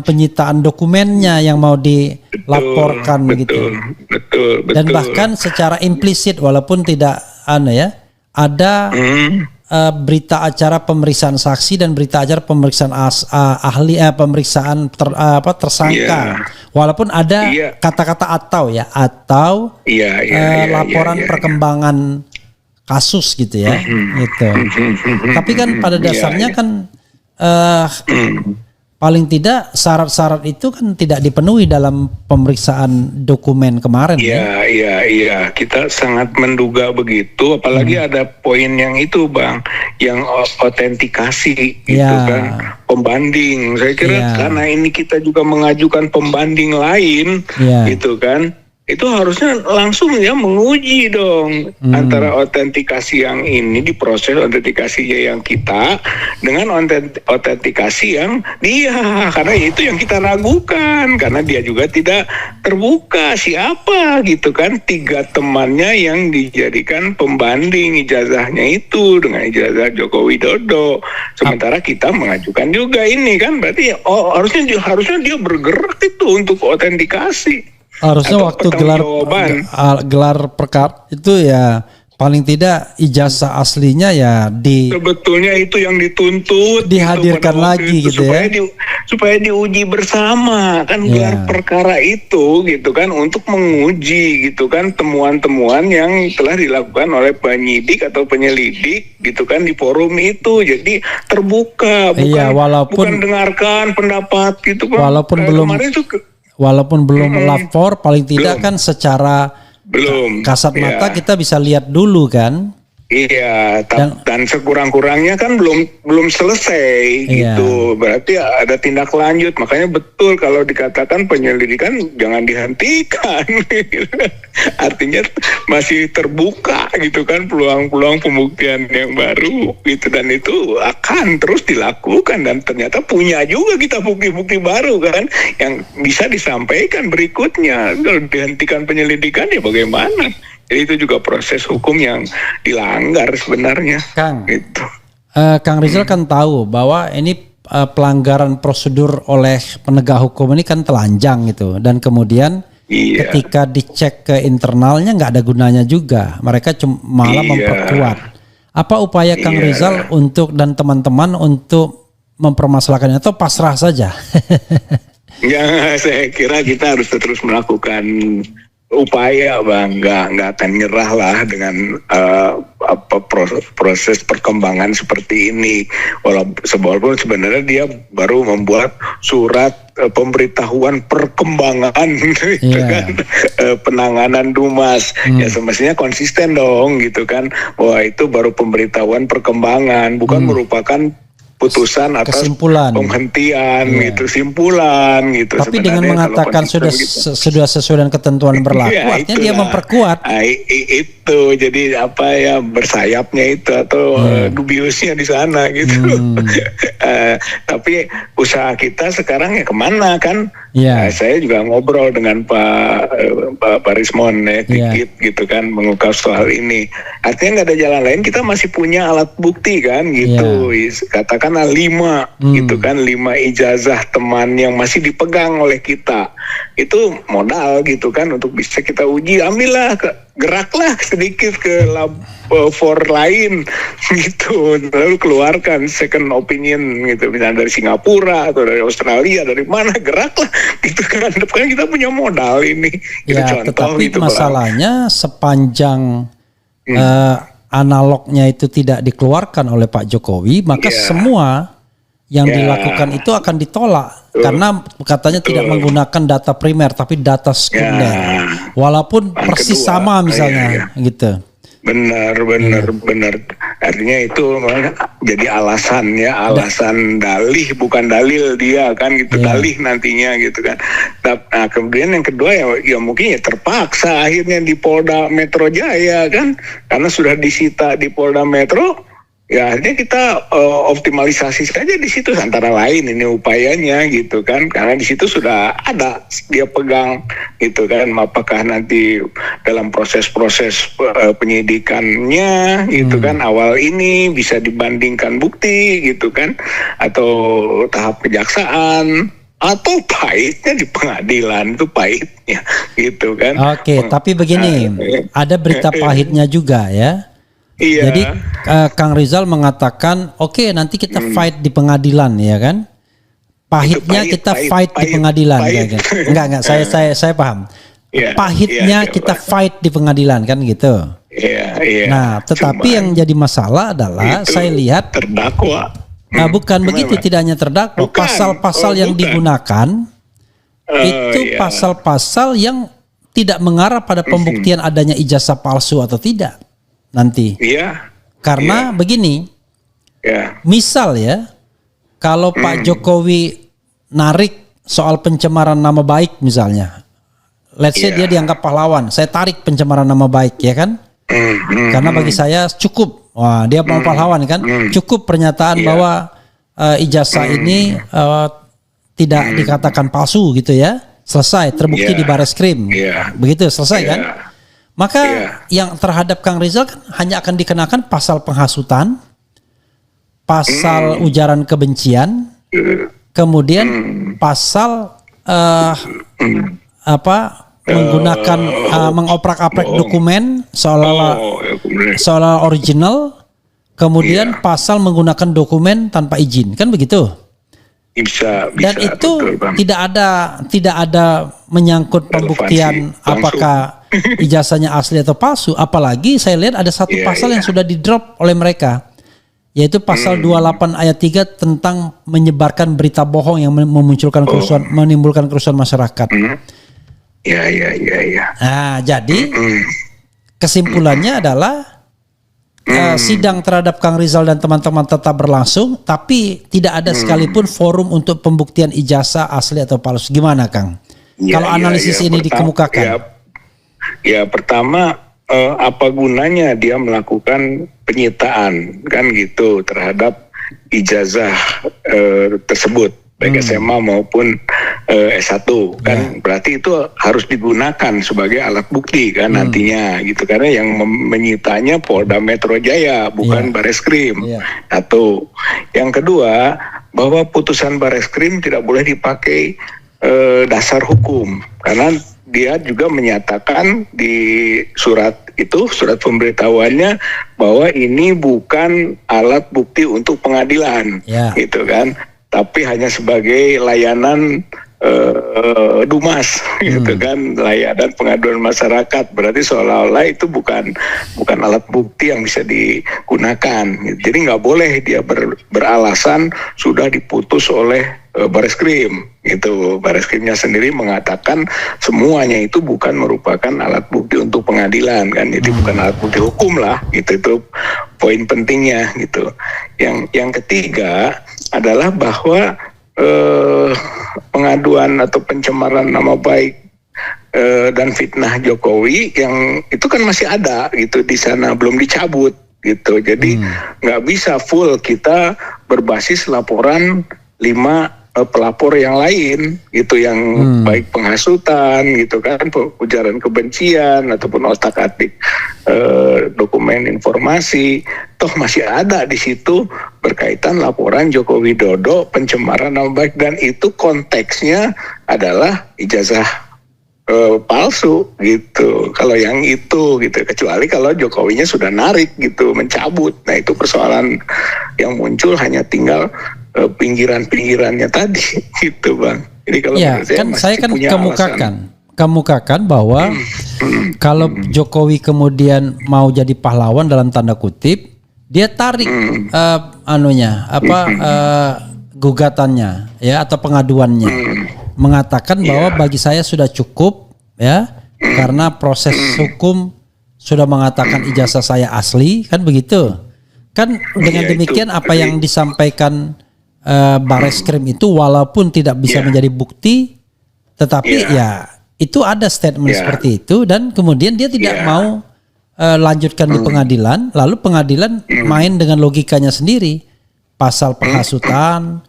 penyitaan dokumennya yang mau dilaporkan begitu. Betul. Dan bahkan secara implisit walaupun tidak ada berita acara pemeriksaan saksi dan berita acara pemeriksaan ahli pemeriksaan tersangka. Walaupun ada kata-kata atau laporan perkembangan kasus gitu ya, gitu. Tapi kan pada dasarnya kan paling tidak syarat-syarat itu kan tidak dipenuhi dalam pemeriksaan dokumen kemarin. Iya. Kita sangat menduga begitu. Apalagi ada poin yang itu, Bang, yang autentikasi gitu kan, pembanding. Saya kira karena ini kita juga mengajukan pembanding lain, gitu kan. Itu harusnya langsung ya menguji dong antara autentikasi yang ini, diproses autentikasinya yang kita dengan autentikasi yang dia, karena itu yang kita ragukan, karena dia juga tidak terbuka siapa gitu kan 3 temannya yang dijadikan pembanding ijazahnya itu dengan ijazah Joko Widodo, sementara kita mengajukan juga ini kan, berarti harusnya dia bergerak itu untuk autentikasi. Harusnya waktu gelar perkara itu ya paling tidak ijazah aslinya ya sebetulnya itu yang dituntut dihadirkan gitu, lagi gitu supaya ya, supaya diuji bersama kan gelar perkara itu gitu kan, untuk menguji gitu kan temuan-temuan yang telah dilakukan oleh penyidik atau penyelidik gitu kan di forum itu, jadi terbuka, bukan dengarkan pendapat gitu kan. Walaupun belum lapor, paling tidak kan secara kasat mata kita bisa lihat dulu kan. Iya, dan sekurang-kurangnya kan belum selesai gitu. Berarti ada tindak lanjut. Makanya betul kalau dikatakan penyelidikan jangan dihentikan. Artinya masih terbuka gitu kan peluang-peluang pembuktian yang baru gitu, dan itu akan terus dilakukan, dan ternyata punya juga kita bukti-bukti baru kan yang bisa disampaikan berikutnya. Kalau dihentikan penyelidikan ya bagaimana? Jadi itu juga proses hukum yang dilanggar sebenarnya. Kang, gitu. Kang Rizal kan tahu bahwa ini pelanggaran prosedur oleh penegak hukum ini kan telanjang gitu, dan kemudian ketika dicek ke internalnya nggak ada gunanya juga, mereka malah memperkuat. Apa upaya Kang Rizal untuk dan teman-teman untuk mempermasalahkannya, atau pasrah saja? Ya, saya kira kita harus terus melakukan upaya, Bang, nggak akan nyerah lah dengan proses perkembangan seperti ini. Walaupun sebenarnya dia baru membuat surat pemberitahuan perkembangan gitu kan, penanganan Dumas. Ya semestinya konsisten dong gitu kan, bahwa itu baru pemberitahuan perkembangan, bukan merupakan putusan atas penghentian gitu, simpulan gitu. Tapi dengan mengatakan sudah sesuai dengan ketentuan berlaku, artinya dia memperkuat. Itu jadi apa ya, bersayapnya itu atau dubiusnya di sana gitu. Tapi usaha kita sekarang ya kemana kan? Saya juga ngobrol dengan Pak Rismon dikit gitu kan, mengungkap soal ini. Artinya nggak ada jalan lain, kita masih punya alat bukti kan gitu. Katakan 5 gitu kan, 5 ijazah teman yang masih dipegang oleh kita, itu modal gitu kan untuk bisa kita uji. Ambillah, geraklah sedikit ke lab lain gitu, lalu keluarkan second opinion gitu, misalnya dari Singapura atau dari Australia, dari mana, geraklah gitu kan. Depan kita punya modal ini gitu, contoh tetapi gitu. Masalahnya sepanjang analognya itu tidak dikeluarkan oleh Pak Jokowi, maka semua yang dilakukan itu akan ditolak. Karena katanya tidak menggunakan data primer tapi data sekunder. Walaupun persis sama misalnya gitu. Benar. Artinya itu jadi alasan dalih, bukan dalil dia kan gitu, dalih nantinya gitu kan. Nah kemudian yang kedua ya mungkin terpaksa akhirnya di Polda Metro Jaya kan, karena sudah disita di Polda Metro. Ya akhirnya kita optimalisasi saja di situ, antara lain ini upayanya gitu kan, karena di situ sudah ada dia pegang gitu kan. Apakah nanti dalam proses-proses penyidikannya gitu kan, awal ini bisa dibandingkan bukti gitu kan, atau tahap kejaksaan, atau pahitnya di pengadilan, itu pahitnya gitu kan. Oke, tapi begini, ada berita pahitnya juga ya. Jadi Kang Rizal mengatakan oke, nanti kita fight di pengadilan ya kan. Pahitnya kita fight di pengadilan kan? Enggak, saya paham. Pahitnya kita fight di pengadilan kan gitu. Iya. Nah, tetapi yang jadi masalah adalah itu saya lihat terdakwa. bukan Gimana, begitu, Pak? tidak hanya terdakwa, Bukan. pasal-pasal yang Bukan. digunakan itu Iya. pasal-pasal yang tidak mengarah pada pembuktian adanya ijazah palsu atau tidak nanti. Iya. Karena begini, Ya. misal ya, kalau Pak Jokowi narik soal pencemaran nama baik misalnya, let's say dia dianggap pahlawan, saya tarik pencemaran nama baik ya kan? Karena bagi saya cukup, wah dia mau pahlawan kan, cukup pernyataan bahwa ijazah ini tidak dikatakan palsu gitu ya, selesai, terbukti di Bareskrim, begitu selesai kan? Maka yang terhadap Kang Rizal kan hanya akan dikenakan pasal penghasutan, pasal ujaran kebencian, kemudian pasal menggunakan mengoprak-aprik dokumen seolah original, kemudian pasal menggunakan dokumen tanpa izin, kan begitu? Bisa. Dan itu betul, Bang. tidak ada menyangkut pembuktian Relevansi, apakah ijazahnya asli atau palsu. Apalagi saya lihat ada satu pasal yang sudah di-drop oleh mereka, yaitu pasal 28 ayat 3 tentang menyebarkan berita bohong yang memunculkan kerusuhan, menimbulkan kerusuhan masyarakat. Ya. Nah, jadi kesimpulannya adalah sidang terhadap Kang Rizal dan teman-teman tetap berlangsung, tapi tidak ada sekalipun forum untuk pembuktian ijazah asli atau palsu. Gimana, Kang? Kalau analisis ini dikemukakan? Ya, pertama apa gunanya dia melakukan penyitaan kan gitu terhadap ijazah tersebut, baik SMA maupun S1 kan, berarti itu harus digunakan sebagai alat bukti kan nantinya gitu, karena yang menyitanya Polda Metro Jaya bukan Bareskrim. Atau yang kedua, bahwa putusan Bareskrim tidak boleh dipakai dasar hukum, karena dia juga menyatakan di surat pemberitahuannya bahwa ini bukan alat bukti untuk pengadilan, gitu kan, tapi hanya sebagai layanan Dumas, gitu kan, layanan pengaduan masyarakat. Berarti seolah-olah itu bukan alat bukti yang bisa digunakan. Jadi nggak boleh dia beralasan sudah diputus oleh Bareskrim. Itu Bareskrimnya sendiri mengatakan semuanya itu bukan merupakan alat bukti untuk pengadilan kan. Jadi bukan alat bukti hukum lah. Itu poin pentingnya gitu. Yang ketiga adalah bahwa pengaduan atau pencemaran nama baik dan fitnah Jokowi yang itu kan masih ada gitu di sana, belum dicabut gitu. Jadi nggak bisa full kita berbasis laporan 5 pelapor yang lain gitu, yang baik penghasutan gitu kan, ujaran kebencian ataupun otak-atik dokumen informasi, toh masih ada di situ berkaitan laporan Joko Widodo pencemaran nama baik, dan itu konteksnya adalah ijazah palsu gitu. Kalau yang itu gitu, kecuali kalau Jokowinya sudah narik gitu, mencabut. Nah itu persoalan yang muncul, hanya tinggal pinggiran-pinggirannya tadi gitu, Bang. Jadi kalau saya kan kemukakan bahwa kalau Jokowi kemudian mau jadi pahlawan dalam tanda kutip, dia tarik gugatannya ya atau pengaduannya, mengatakan bahwa bagi saya sudah cukup ya, karena proses hukum sudah mengatakan ijazah saya asli, kan begitu kan. Dengan demikian apa yang disampaikan Bareskrim itu walaupun tidak bisa menjadi bukti, tetapi ya itu ada statement seperti itu, dan kemudian dia tidak mau lanjutkan di pengadilan, lalu pengadilan main dengan logikanya sendiri, pasal penghasutan,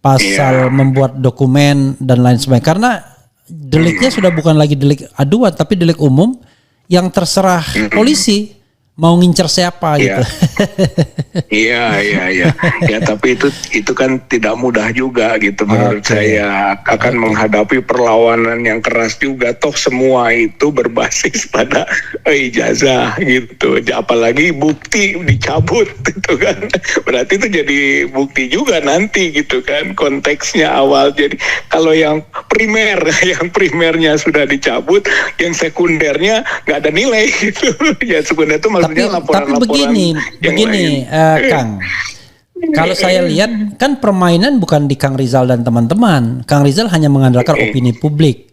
pasal membuat dokumen dan lain sebagainya, karena deliknya sudah bukan lagi delik aduan tapi delik umum yang terserah polisi mau ngincer siapa Iya. gitu. Iya. Ya, tapi itu kan tidak mudah juga gitu menurut Oke. saya, akan menghadapi perlawanan yang keras juga. Toh semua itu berbasis pada ijazah gitu. Apalagi bukti dicabut gitu kan. Berarti itu jadi bukti juga nanti gitu kan, konteksnya awal. Jadi kalau yang primernya sudah dicabut, yang sekundernya nggak ada nilai gitu. Ya sekunder itu maksudnya Tapi laporan-laporan begini yang lain. Kang. Kalau saya lihat kan permainan bukan di Kang Rizal dan teman-teman. Kang Rizal hanya mengandalkan opini publik.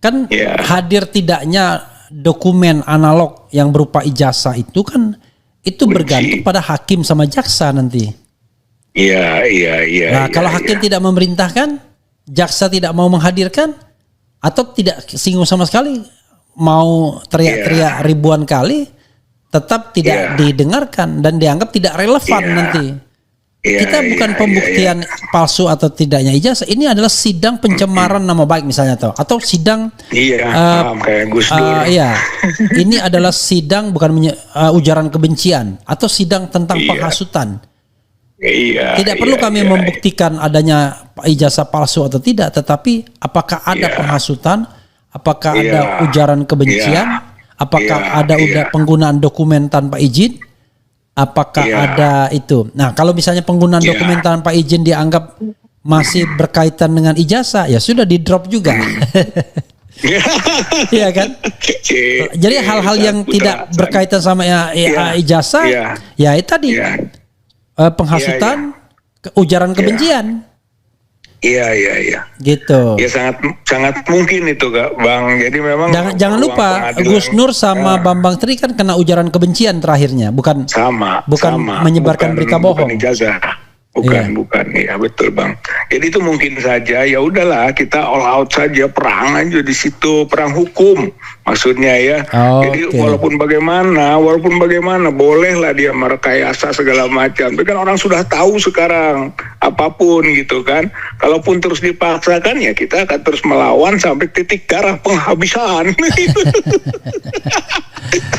Kan Ya. hadir tidaknya dokumen analog yang berupa ijazah itu kan itu bergantung pada hakim sama jaksa nanti. Iya. Nah, kalau hakim tidak memerintahkan, jaksa tidak mau menghadirkan atau tidak singgung sama sekali, mau teriak-teriak ribuan kali, tetap tidak didengarkan dan dianggap tidak relevan nanti. Kita bukan pembuktian palsu atau tidaknya ijazah. Ini adalah sidang pencemaran nama baik misalnya atau sidang paham, kayak Gus Dur. iya. Ini adalah sidang bukan ujaran kebencian atau sidang tentang penghasutan. Tidak perlu kami membuktikan adanya ijazah palsu atau tidak, tetapi apakah ada penghasutan, apakah ada ujaran kebencian, apakah ada penggunaan dokumen tanpa izin, apakah ada itu. Nah, kalau misalnya penggunaan dokumen tanpa izin dianggap masih berkaitan dengan ijazah, ya sudah di drop juga. Iya kan? Jadi hal-hal yang tidak berkaitan sama ijazah, ya itu tadi. Penghasutan, ujaran kebencian. Iya. Gitu. Ya sangat mungkin itu Kak Bang. Jadi memang Jangan lupa Gus Nur sama Bambang Tri kan kena ujaran kebencian terakhirnya, bukan menyebarkan berita bohong. Bukan ijazah. Bukan. Ya betul Bang. Jadi itu mungkin saja, ya udahlah kita all out saja, perang aja di situ, perang hukum maksudnya ya. Jadi walaupun bagaimana bolehlah dia merekayasa segala macam. Tapi kan orang sudah tahu sekarang apapun gitu kan. Kalaupun terus dipaksakan ya kita akan terus melawan sampai titik darah penghabisan.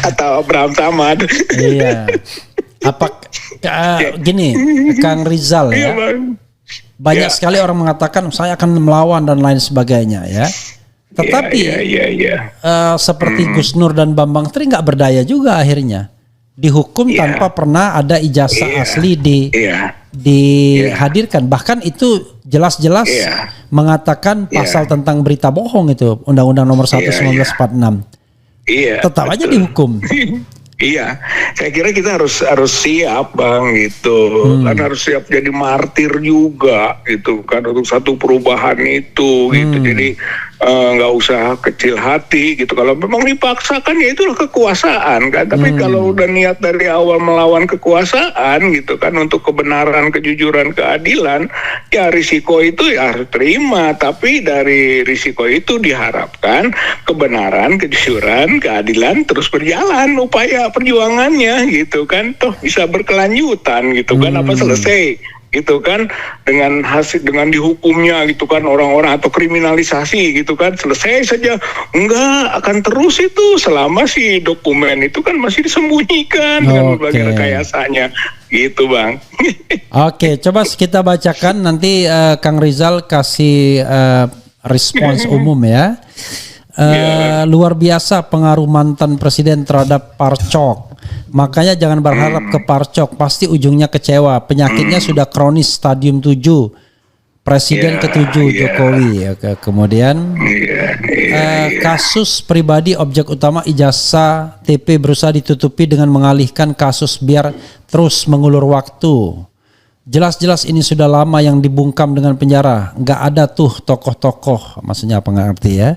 Kata Abraham Samad. Iya. Gini, Kang Rizal ya. Banyak sekali orang mengatakan saya akan melawan dan lain sebagainya ya. Tetapi seperti Gus Nur dan Bambang Tri nggak berdaya juga akhirnya. Dihukum tanpa pernah ada ijazah asli dihadirkan. Bahkan itu jelas-jelas mengatakan pasal tentang berita bohong itu Undang-Undang Nomor 1 1946. Tetap aja dihukum. Iya, saya kira kita harus siap Bang gitu, kan harus siap jadi martir juga gitu kan untuk satu perubahan itu gitu. Jadi nggak usah kecil hati gitu. Kalau memang dipaksakan ya itulah kekuasaan kan. Tapi kalau udah niat dari awal melawan kekuasaan gitu kan untuk kebenaran, kejujuran, keadilan, ya risiko itu ya harus terima. Tapi dari risiko itu diharapkan kebenaran, kejujuran, keadilan terus berjalan upaya perjuangannya gitu kan, toh bisa berkelanjutan gitu kan, apa selesai gitu kan dengan hasil, dengan dihukumnya gitu kan orang-orang atau kriminalisasi gitu kan, selesai saja. Enggak, akan terus itu selama si dokumen itu kan masih disembunyikan dengan berbagai rekayasanya gitu Bang. Oke, coba kita bacakan nanti Kang Rizal kasih respons umum ya. Luar biasa pengaruh mantan presiden terhadap Parcok. Makanya jangan berharap ke Parcok, pasti ujungnya kecewa. Penyakitnya sudah kronis stadium 7. Presiden ke-7 Jokowi. Kemudian kasus pribadi objek utama ijazah TP berusaha ditutupi dengan mengalihkan kasus biar terus mengulur waktu. Jelas-jelas ini sudah lama yang dibungkam dengan penjara. Nggak ada tuh tokoh-tokoh, maksudnya apa nggak ngerti ya.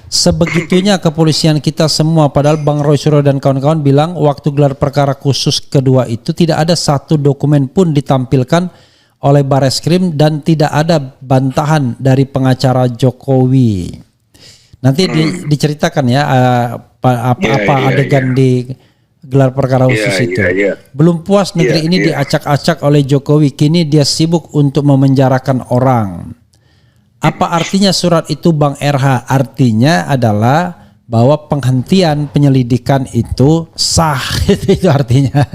Sebegitunya kepolisian kita semua, padahal Bang Roy Suryo dan kawan-kawan bilang waktu gelar perkara khusus kedua itu tidak ada satu dokumen pun ditampilkan oleh Bareskrim dan tidak ada bantahan dari pengacara Jokowi. Nanti diceritakan ya apa adegan di gelar perkara khusus itu. Belum puas negeri ini diacak-acak oleh Jokowi, kini dia sibuk untuk memenjarakan orang. Apa artinya surat itu Bang RH? Artinya adalah bahwa penghentian penyelidikan itu sah. Itu artinya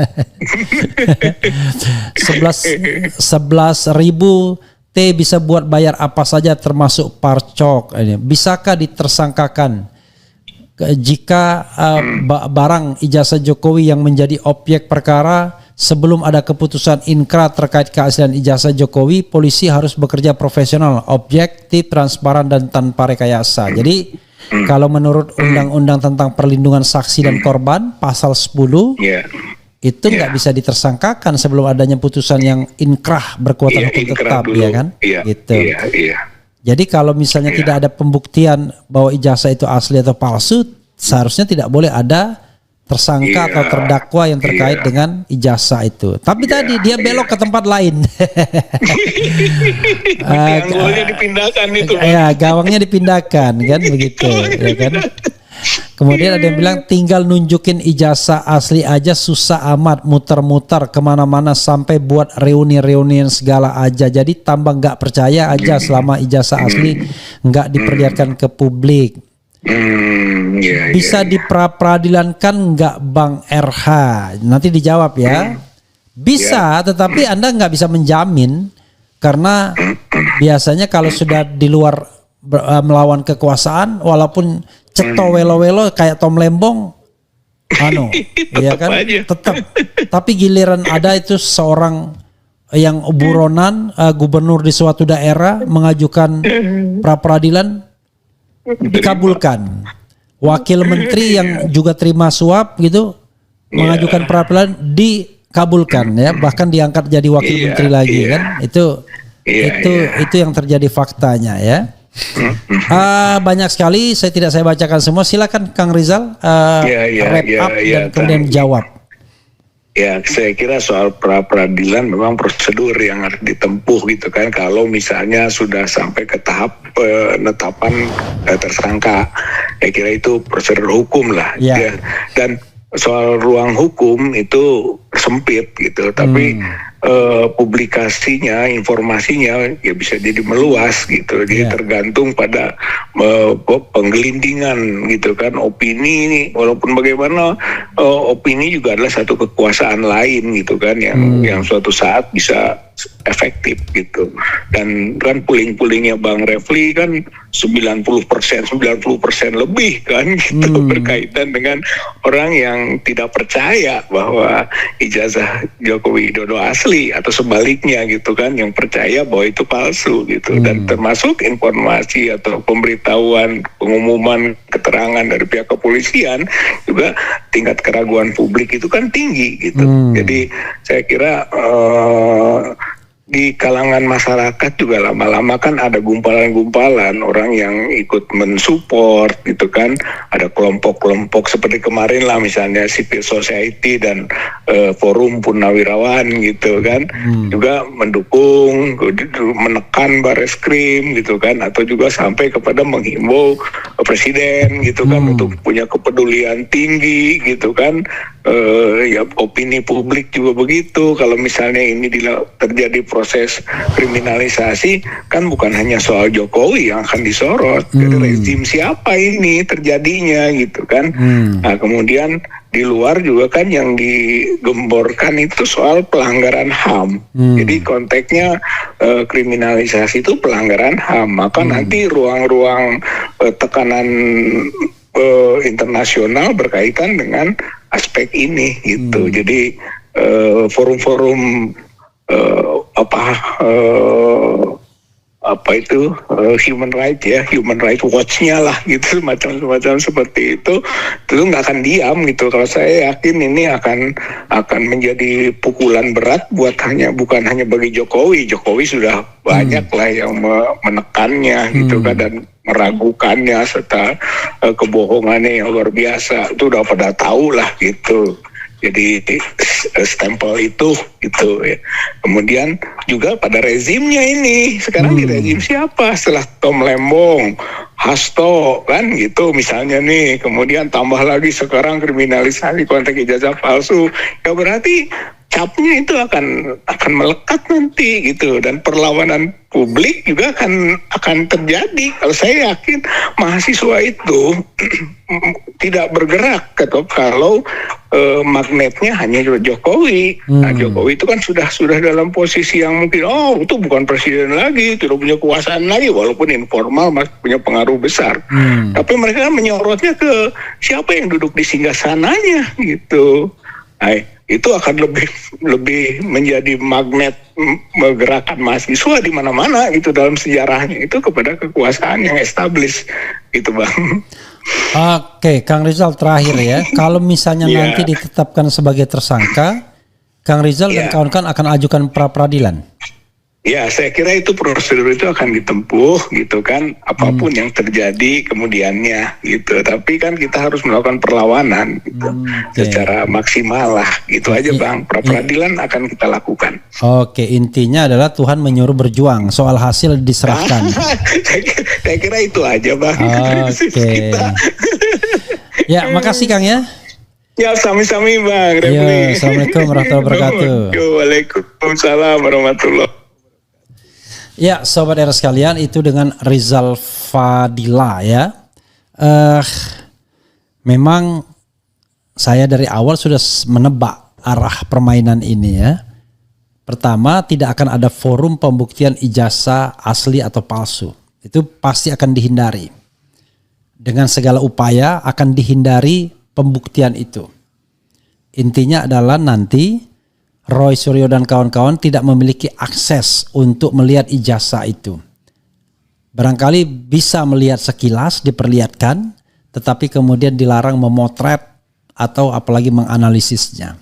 11.000 T bisa buat bayar apa saja termasuk parcok. Bisakah ditersangkakan jika barang ijazah Jokowi yang menjadi objek perkara sebelum ada keputusan inkra terkait keaslian ijazah Jokowi, polisi harus bekerja profesional, objektif, transparan, dan tanpa rekayasa. Jadi kalau menurut Undang-Undang tentang Perlindungan Saksi dan Korban pasal 10 itu nggak bisa ditersangkakan sebelum adanya putusan yang inkrah berkekuatan hukum tetap, ya kan? Gitu. Jadi kalau misalnya tidak ada pembuktian bahwa ijazah itu asli atau palsu, seharusnya tidak boleh ada tersangka atau terdakwa yang terkait dengan ijazah itu. Tapi tadi dia belok ke tempat lain. Gawangnya dipindahkan itu. Ya, gawangnya dipindahkan kan begitu, ya kan? Kemudian ada yang bilang tinggal nunjukin ijazah asli aja susah amat, muter-muter kemana-mana sampai buat reuni-reunian segala aja. Jadi tambah nggak percaya aja selama ijazah asli nggak diperlihatkan ke publik. Bisa diperadilankan nggak Bang RH? Nanti dijawab ya. Bisa, tetapi Anda nggak bisa menjamin karena biasanya kalau sudah di luar melawan kekuasaan, walaupun ceto welo-welo kayak Tom Lembong, ya kan, tetap. Tapi giliran ada itu seorang yang buronan gubernur di suatu daerah mengajukan pra peradilan, dikabulkan. Wakil menteri yang juga terima suap gitu mengajukan pra peradilan, dikabulkan ya, bahkan diangkat jadi wakil menteri lagi kan. Itu yang terjadi faktanya ya. Banyak sekali, saya bacakan semua. Silakan Kang Rizal wrap up dan kemudian jawab. Ya, saya kira soal pra peradilan memang prosedur yang harus ditempuh gitu kan. Kalau misalnya sudah sampai ke tahap penetapan tersangka, saya kira itu prosedur hukum lah. Ya. Dan soal ruang hukum itu sempit gitu, tapi publikasinya, informasinya ya bisa jadi meluas gitu. Jadi tergantung pada penggelindingan gitu kan, opini. Walaupun bagaimana opini juga adalah satu kekuasaan lain gitu kan, yang suatu saat bisa efektif gitu. Dan kan puling-pulingnya Bang Refli kan 90% lebih kan gitu, berkaitan dengan orang yang tidak percaya bahwa ijazah Joko Widodo asli atau sebaliknya gitu kan, yang percaya bahwa itu palsu gitu. Dan termasuk informasi atau pemberitahuan, pengumuman, keterangan dari pihak kepolisian juga tingkat keraguan publik itu kan tinggi gitu. Jadi saya kira di kalangan masyarakat juga lama-lama kan ada gumpalan-gumpalan orang yang ikut mensupport gitu kan. Ada kelompok-kelompok seperti kemarin lah misalnya Civil Society dan Forum Purnawirawan gitu kan, juga mendukung, menekan Barreskrim gitu kan, atau juga sampai kepada menghimbau Presiden gitu kan untuk punya kepedulian tinggi gitu kan. Ya opini publik juga begitu. Kalau misalnya ini terjadi proses kriminalisasi, kan bukan hanya soal Jokowi yang akan disorot, jadi rezim siapa ini terjadinya gitu kan. Nah kemudian di luar juga kan yang digemborkan itu soal pelanggaran HAM. Jadi konteksnya kriminalisasi itu pelanggaran HAM, maka nanti ruang-ruang tekanan internasional berkaitan dengan aspek ini gitu. Jadi forum-forum human right watch-nya lah gitu, semacam seperti itu nggak akan diam gitu. Kalau saya yakin ini akan menjadi pukulan berat bukan hanya bagi Jokowi sudah banyak lah yang menekannya gitu kan, dan meragukannya serta kebohongannya yang luar biasa itu udah pada tahu lah gitu. Jadi stempel itu gitu ya. Kemudian juga pada rezimnya ini sekarang di rezim siapa setelah Tom Lembong, Hasto kan gitu misalnya nih, kemudian tambah lagi sekarang kriminalisasi konteks ijazah palsu, ya berarti capnya itu akan melekat nanti gitu, dan perlawanan publik juga akan terjadi. Kalau saya yakin mahasiswa itu tidak bergerak gitu kalau magnetnya hanya Jokowi. Nah, Jokowi itu kan sudah dalam posisi yang mungkin itu bukan presiden lagi, tidak punya kekuasaan lagi, walaupun informal masih punya pengaruh besar. Tapi mereka menyorotnya ke siapa yang duduk di singgasananya gitu. Nah, itu akan lebih menjadi magnet menggerakkan mahasiswa di mana-mana gitu dalam sejarahnya itu kepada kekuasaan yang established gitu, Bang. Oke, Kang Rizal terakhir ya. Kalau misalnya nanti ditetapkan sebagai tersangka, Kang Rizal dan kawan-kawan akan ajukan pra peradilan. Ya, saya kira itu prosedur itu akan ditempuh gitu kan, apapun yang terjadi kemudiannya gitu. Tapi kan kita harus melakukan perlawanan gitu, secara maksimal lah gitu aja, Bang. Pra peradilan akan kita lakukan. Oke, intinya adalah Tuhan menyuruh berjuang, soal hasil diserahkan. Saya kira itu aja, Bang. Oke. Ya, makasih Kang ya. Ya, sami-sami Bang. Yo, Assalamualaikum warahmatullahi wabarakatuh. Waalaikumsalam warahmatullahi wabarakatuh. Ya, sobat era sekalian, itu dengan Rizal Fadila ya. Memang saya dari awal sudah menebak arah permainan ini ya. Pertama, tidak akan ada forum pembuktian ijazah asli atau palsu. Itu pasti akan dihindari. Dengan segala upaya akan dihindari pembuktian itu. Intinya adalah nanti Roy Suryo dan kawan-kawan tidak memiliki akses untuk melihat ijazah itu. Barangkali bisa melihat sekilas, diperlihatkan, tetapi kemudian dilarang memotret atau apalagi menganalisisnya.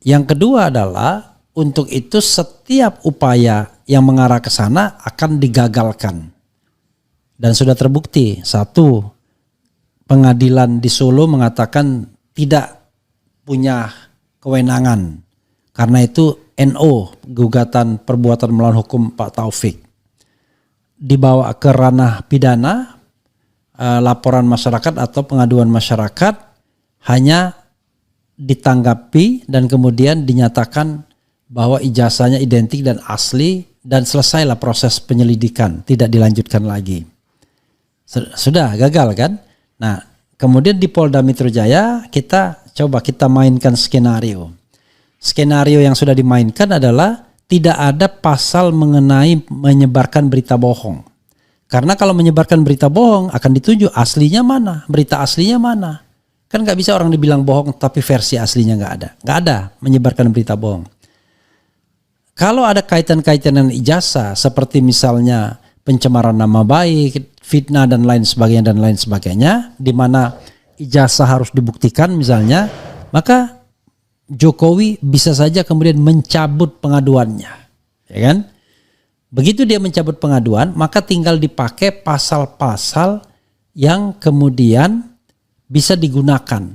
Yang kedua adalah untuk itu setiap upaya yang mengarah ke sana akan digagalkan. Dan sudah terbukti, satu, pengadilan di Solo mengatakan tidak punya kewenangan. Karena itu NO, gugatan perbuatan melawan hukum Pak Taufik, dibawa ke ranah pidana, laporan masyarakat atau pengaduan masyarakat hanya ditanggapi dan kemudian dinyatakan bahwa ijazahnya identik dan asli dan selesailah proses penyelidikan, tidak dilanjutkan lagi. Sudah gagal kan? Nah, kemudian di Polda Metro Jaya kita mainkan skenario. Skenario yang sudah dimainkan adalah tidak ada pasal mengenai menyebarkan berita bohong. Karena kalau menyebarkan berita bohong akan ditunjuk aslinya mana, berita aslinya mana. Kan nggak bisa orang dibilang bohong tapi versi aslinya nggak ada. Nggak ada menyebarkan berita bohong. Kalau ada kaitan-kaitan dengan ijazah seperti misalnya pencemaran nama baik, fitnah dan lain sebagainya, di mana ijazah harus dibuktikan misalnya, maka Jokowi bisa saja kemudian mencabut pengaduannya, ya kan? Begitu dia mencabut pengaduan, maka tinggal dipakai pasal-pasal yang kemudian bisa digunakan.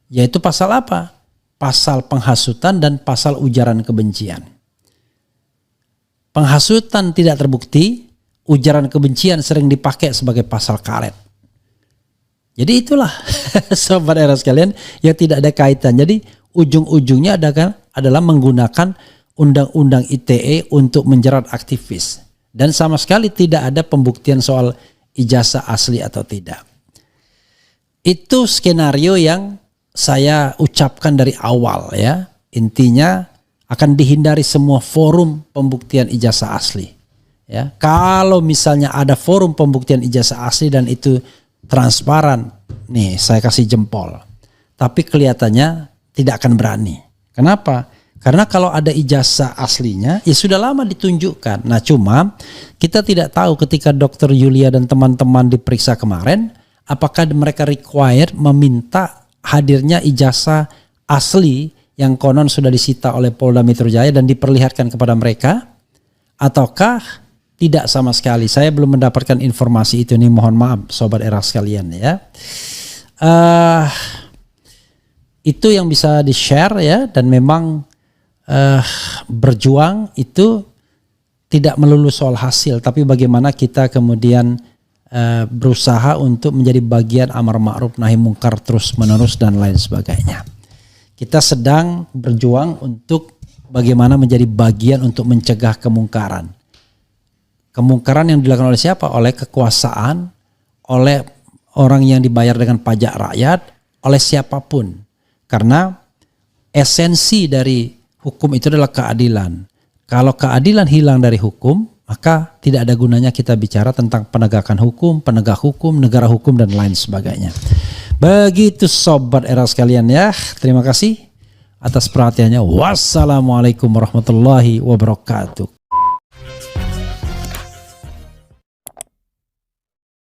Yaitu pasal apa? Pasal penghasutan dan pasal ujaran kebencian. Penghasutan tidak terbukti, ujaran kebencian sering dipakai sebagai pasal karet. Jadi itulah sobat era sekalian yang tidak ada kaitan. Jadi ujung-ujungnya adalah menggunakan undang-undang ITE untuk menjerat aktivis. Dan sama sekali tidak ada pembuktian soal ijazah asli atau tidak. Itu skenario yang saya ucapkan dari awal ya. Intinya akan dihindari semua forum pembuktian ijazah asli. Ya, kalau misalnya ada forum pembuktian ijazah asli dan itu transparan, nih saya kasih jempol. Tapi kelihatannya tidak akan berani. Kenapa? Karena kalau ada ijazah aslinya, ya sudah lama ditunjukkan. Nah cuma kita tidak tahu ketika Dr. Yulia dan teman-teman diperiksa kemarin, apakah mereka required meminta hadirnya ijazah asli yang konon sudah disita oleh Polda Metro Jaya dan diperlihatkan kepada mereka, ataukah tidak sama sekali. Saya belum mendapatkan informasi itu nih, mohon maaf sobat era sekalian ya. Itu yang bisa di-share ya, dan memang berjuang itu tidak melulu soal hasil, tapi bagaimana kita kemudian berusaha untuk menjadi bagian amar ma'ruf nahi mungkar terus menerus dan lain sebagainya. Kita sedang berjuang untuk bagaimana menjadi bagian untuk mencegah kemungkaran. Kemungkaran yang dilakukan oleh siapa? Oleh kekuasaan, oleh orang yang dibayar dengan pajak rakyat, oleh siapapun. Karena esensi dari hukum itu adalah keadilan. Kalau keadilan hilang dari hukum, maka tidak ada gunanya kita bicara tentang penegakan hukum, penegak hukum, negara hukum, dan lain sebagainya. Begitu sobat era sekalian ya. Terima kasih atas perhatiannya. Wassalamualaikum warahmatullahi wabarakatuh.